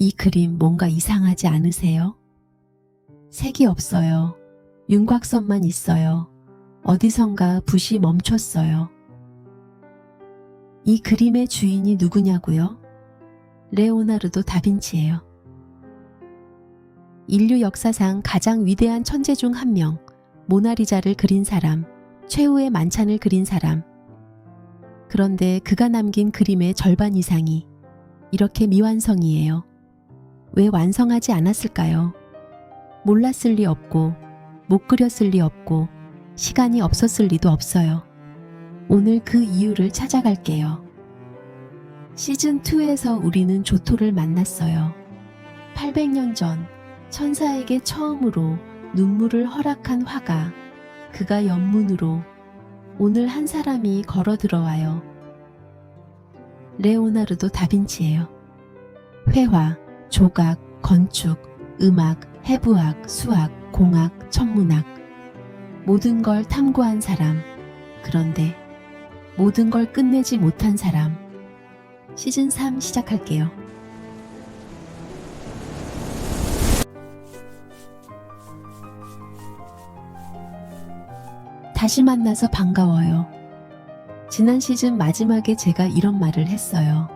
이 그림 뭔가 이상하지 않으세요? 색이 없어요. 윤곽선만 있어요. 어디선가 붓이 멈췄어요. 이 그림의 주인이 누구냐고요? 레오나르도 다빈치예요. 인류 역사상 가장 위대한 천재 중 한 명, 모나리자를 그린 사람, 최후의 만찬을 그린 사람. 그런데 그가 남긴 그림의 절반 이상이 이렇게 미완성이에요. 왜 완성하지 않았을까요? 몰랐을 리 없고, 못 그렸을 리 없고, 시간이 없었을 리도 없어요. 오늘 그 이유를 찾아갈게요. 시즌2에서 우리는 조토를 만났어요. 800년 전 천사에게 처음으로 눈물을 허락한 화가, 그가 연문으로 오늘 한 사람이 걸어 들어와요. 레오나르도 다빈치예요. 회화, 조각, 건축, 음악, 해부학, 수학, 공학, 천문학, 모든 걸 탐구한 사람, 그런데 모든 걸 끝내지 못한 사람. 시즌3 시작할게요. 다시 만나서 반가워요. 지난 시즌 마지막에 제가 이런 말을 했어요.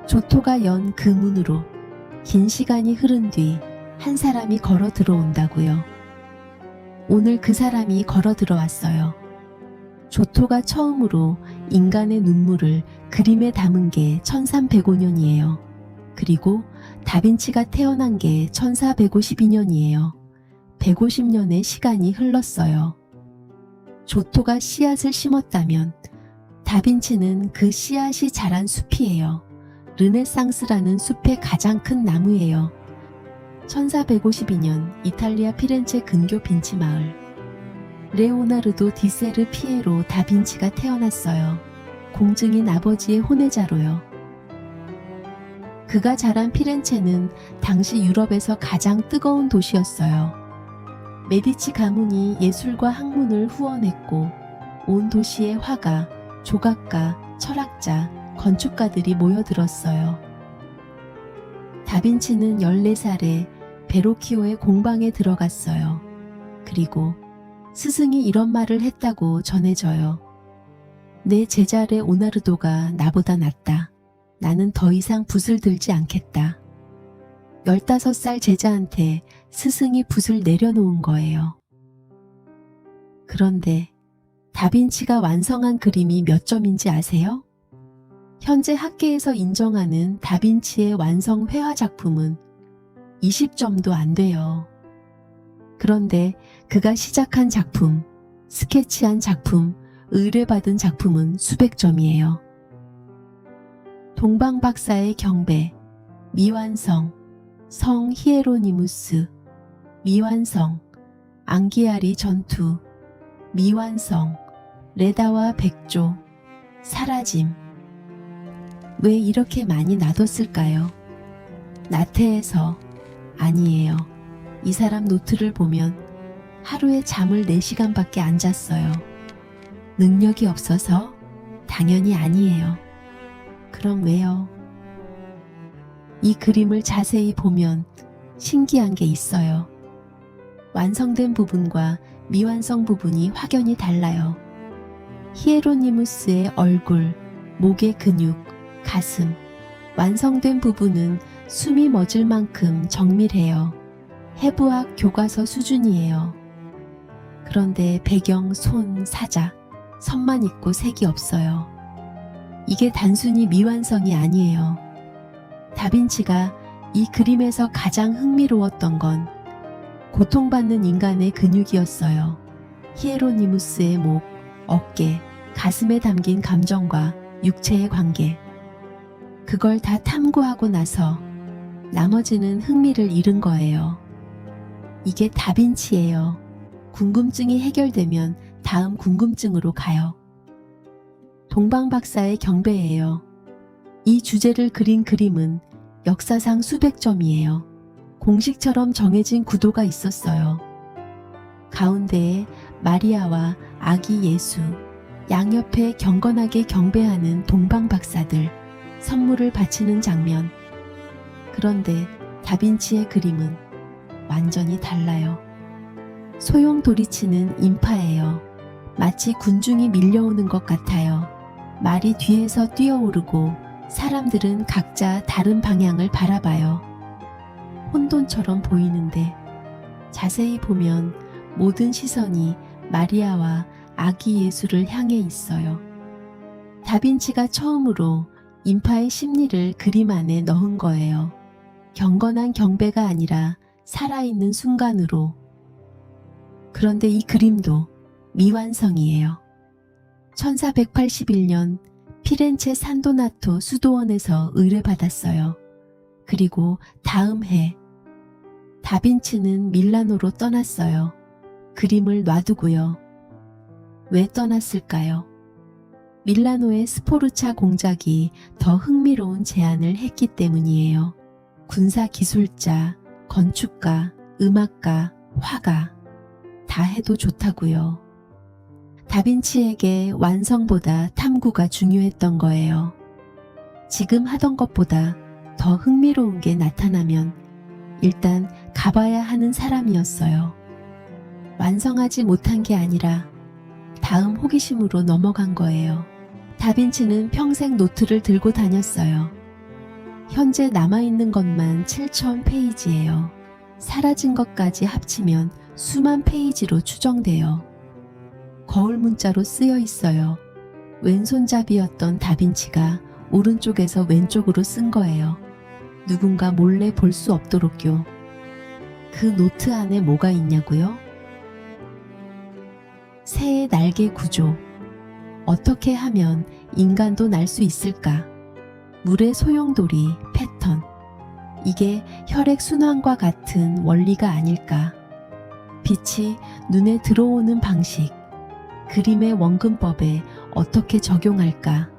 조토가 연 그 문으로 긴 시간이 흐른 뒤 한 사람이 걸어 들어온다고요. 오늘 그 사람이 걸어 들어왔어요. 조토가 처음으로 인간의 눈물을 그림에 담은 게 1305년이에요. 그리고 다빈치가 태어난 게 1452년이에요. 150년의 시간이 흘렀어요. 조토가 씨앗을 심었다면 다빈치는 그 씨앗이 자란 숲이에요. 르네상스라는 숲의 가장 큰 나무예요. 1452년 이탈리아 피렌체 근교 빈치 마을. 레오나르도 디세르 피에로 다빈치가 태어났어요. 공증인 아버지의 혼외자로요. 그가 자란 피렌체는 당시 유럽에서 가장 뜨거운 도시였어요. 메디치 가문이 예술과 학문을 후원했고 온 도시에 화가, 조각가, 철학자, 건축가들이 모여들었어요. 다빈치는 14살에 베로키오의 공방에 들어갔어요. 그리고 스승이 이런 말을 했다고 전해져요. 내 제자 레오나르도가 나보다 낫다. 나는 더 이상 붓을 들지 않겠다. 15살 제자한테 스승이 붓을 내려놓은 거예요. 그런데 다빈치가 완성한 그림이 몇 점인지 아세요? 현재 학계에서 인정하는 다빈치의 완성 회화 작품은 20점도 안 돼요. 그런데 그가 시작한 작품, 스케치한 작품, 의뢰받은 작품은 수백 점이에요. 동방박사의 경배, 미완성, 성 히에로니무스, 미완성, 앙기아리 전투, 미완성, 레다와 백조, 사라짐. 왜 이렇게 많이 놔뒀을까요? 나태해서? 아니에요. 이 사람 노트를 보면 하루에 잠을 4시간밖에 안 잤어요. 능력이 없어서? 당연히 아니에요. 그럼 왜요? 이 그림을 자세히 보면 신기한 게 있어요. 완성된 부분과 미완성 부분이 확연히 달라요. 히에로니무스의 얼굴, 목의 근육, 가슴, 완성된 부분은 숨이 멎을 만큼 정밀해요. 해부학 교과서 수준이에요. 그런데 배경, 손, 사자, 선만 있고 색이 없어요. 이게 단순히 미완성이 아니에요. 다빈치가 이 그림에서 가장 흥미로웠던 건 고통받는 인간의 근육이었어요. 히에로니무스의 목, 어깨, 가슴에 담긴 감정과 육체의 관계. 그걸 다 탐구하고 나서 나머지는 흥미를 잃은 거예요. 이게 다빈치예요. 궁금증이 해결되면 다음 궁금증으로 가요. 동방박사의 경배예요. 이 주제를 그린 그림은 역사상 수백 점이에요. 공식처럼 정해진 구도가 있었어요. 가운데에 마리아와 아기 예수, 양옆에 경건하게 경배하는 동방박사들, 선물을 바치는 장면. 그런데 다빈치의 그림은 완전히 달라요. 소용돌이치는 인파예요. 마치 군중이 밀려오는 것 같아요. 말이 뒤에서 뛰어오르고 사람들은 각자 다른 방향을 바라봐요. 혼돈처럼 보이는데 자세히 보면 모든 시선이 마리아와 아기 예수를 향해 있어요. 다빈치가 처음으로 인파의 심리를 그림 안에 넣은 거예요. 경건한 경배가 아니라 살아있는 순간으로. 그런데 이 그림도 미완성이에요. 1481년 피렌체 산도나토 수도원에서 의뢰받았어요. 그리고 다음 해 다빈치는 밀라노로 떠났어요. 그림을 놔두고요. 왜 떠났을까요? 밀라노의 스포르차 공작이 더 흥미로운 제안을 했기 때문이에요. 군사기술자, 건축가, 음악가, 화가 다 해도 좋다고요. 다빈치에게 완성보다 탐구가 중요했던 거예요. 지금 하던 것보다 더 흥미로운 게 나타나면 일단 가봐야 하는 사람이었어요. 완성하지 못한 게 아니라 다음 호기심으로 넘어간 거예요. 다빈치는 평생 노트를 들고 다녔어요. 현재 남아있는 것만 7,000페이지예요. 사라진 것까지 합치면 수만 페이지로 추정돼요. 거울 문자로 쓰여 있어요. 왼손잡이였던 다빈치가 오른쪽에서 왼쪽으로 쓴 거예요. 누군가 몰래 볼 수 없도록요. 그 노트 안에 뭐가 있냐고요? 새의 날개 구조. 어떻게 하면 인간도 날 수 있을까? 물의 소용돌이 패턴. 이게 혈액순환과 같은 원리가 아닐까? 빛이 눈에 들어오는 방식. 그림의 원근법에 어떻게 적용할까?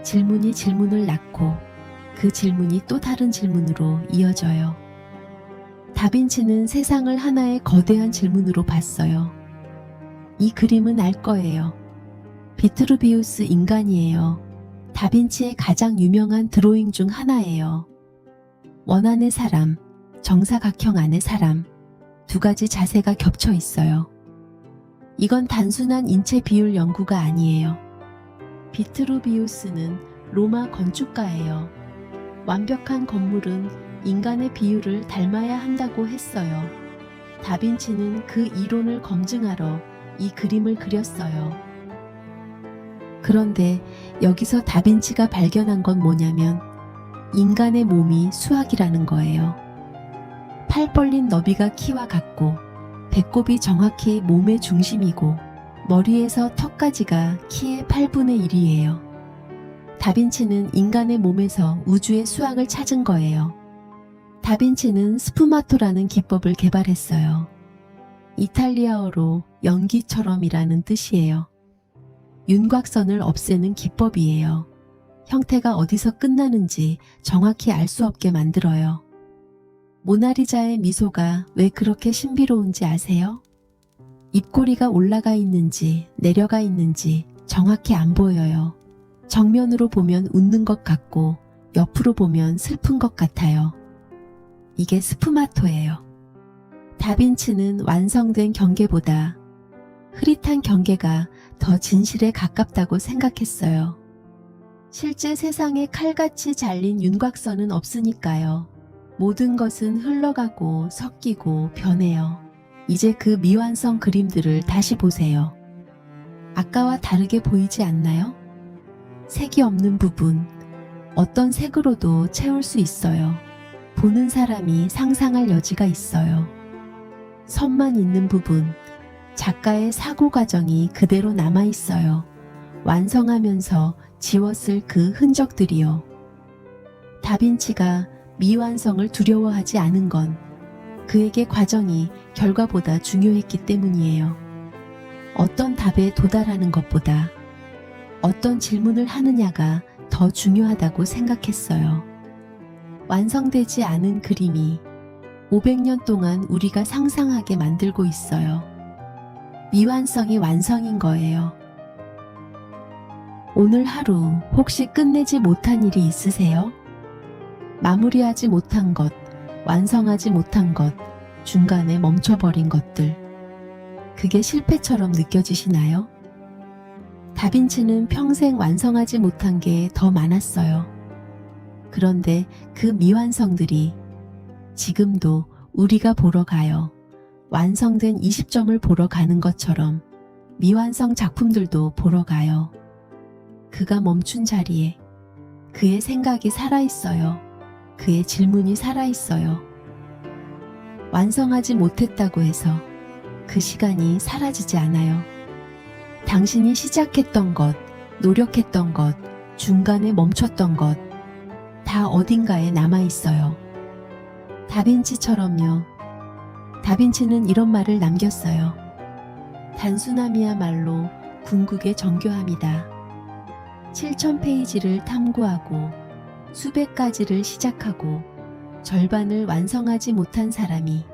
질문이 질문을 낳고 그 질문이 또 다른 질문으로 이어져요. 다빈치는 세상을 하나의 거대한 질문으로 봤어요. 이 그림은 알 거예요. 비트루비우스 인간이에요. 다빈치의 가장 유명한 드로잉 중 하나예요. 원안의 사람, 정사각형 안의 사람, 두 가지 자세가 겹쳐 있어요. 이건 단순한 인체 비율 연구가 아니에요. 비트루비우스는 로마 건축가예요. 완벽한 건물은 인간의 비율을 닮아야 한다고 했어요. 다빈치는 그 이론을 검증하러 이 그림을 그렸어요. 그런데 여기서 다빈치가 발견한 건 뭐냐면 인간의 몸이 수학이라는 거예요. 팔 벌린 너비가 키와 같고 배꼽이 정확히 몸의 중심이고 머리에서 턱까지가 키의 8분의 1이에요. 다빈치는 인간의 몸에서 우주의 수학을 찾은 거예요. 다빈치는 스푸마토라는 기법을 개발했어요. 이탈리아어로 연기처럼이라는 뜻이에요. 윤곽선을 없애는 기법이에요. 형태가 어디서 끝나는지 정확히 알 수 없게 만들어요. 모나리자의 미소가 왜 그렇게 신비로운지 아세요? 입꼬리가 올라가 있는지 내려가 있는지 정확히 안 보여요. 정면으로 보면 웃는 것 같고 옆으로 보면 슬픈 것 같아요. 이게 스푸마토예요. 다빈치는 완성된 경계보다 흐릿한 경계가 더 진실에 가깝다고 생각했어요. 실제 세상에 칼같이 잘린 윤곽선은 없으니까요. 모든 것은 흘러가고 섞이고 변해요. 이제 그 미완성 그림들을 다시 보세요. 아까와 다르게 보이지 않나요? 색이 없는 부분, 어떤 색으로도 채울 수 있어요. 보는 사람이 상상할 여지가 있어요. 선만 있는 부분, 작가의 사고 과정이 그대로 남아 있어요. 완성하면서 지웠을 그 흔적들이요. 다빈치가 미완성을 두려워하지 않은 건 그에게 과정이 결과보다 중요했기 때문이에요. 어떤 답에 도달하는 것보다 어떤 질문을 하느냐가 더 중요하다고 생각했어요. 완성되지 않은 그림이 500년 동안 우리가 상상하게 만들고 있어요. 미완성이 완성인 거예요. 오늘 하루 혹시 끝내지 못한 일이 있으세요? 마무리하지 못한 것, 완성하지 못한 것, 중간에 멈춰버린 것들. 그게 실패처럼 느껴지시나요? 다빈치는 평생 완성하지 못한 게 더 많았어요. 그런데 그 미완성들이 지금도 우리가 보러 가요. 완성된 20점을 보러 가는 것처럼 미완성 작품들도 보러 가요. 그가 멈춘 자리에 그의 생각이 살아있어요. 그의 질문이 살아있어요. 완성하지 못했다고 해서 그 시간이 사라지지 않아요. 당신이 시작했던 것, 노력했던 것, 중간에 멈췄던 것, 다 어딘가에 남아있어요. 다빈치처럼요. 다빈치는 이런 말을 남겼어요. 단순함이야말로 궁극의 정교함이다. 7000페이지를 탐구하고 수백 가지를 시작하고 절반을 완성하지 못한 사람이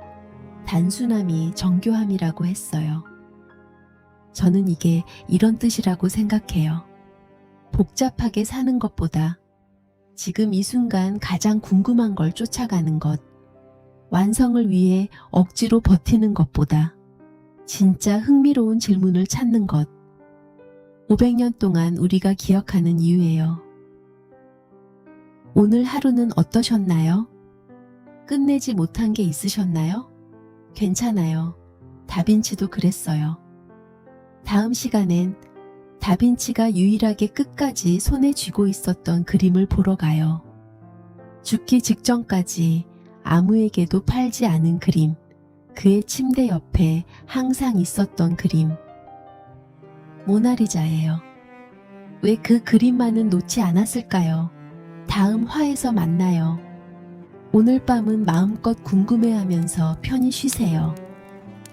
단순함이 정교함이라고 했어요. 저는 이게 이런 뜻이라고 생각해요. 복잡하게 사는 것보다 지금 이 순간 가장 궁금한 걸 쫓아가는 것, 완성을 위해 억지로 버티는 것보다 진짜 흥미로운 질문을 찾는 것, 500년 동안 우리가 기억하는 이유예요. 오늘 하루는 어떠셨나요? 끝내지 못한 게 있으셨나요? 괜찮아요. 다빈치도 그랬어요. 다음 시간엔 다빈치가 유일하게 끝까지 손에 쥐고 있었던 그림을 보러 가요. 죽기 직전까지 아무에게도 팔지 않은 그림, 그의 침대 옆에 항상 있었던 그림. 모나리자예요. 왜 그 그림만은 놓지 않았을까요? 다음 화에서 만나요. 오늘 밤은 마음껏 궁금해하면서 편히 쉬세요.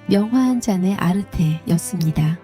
명화 한 잔의 아르테였습니다.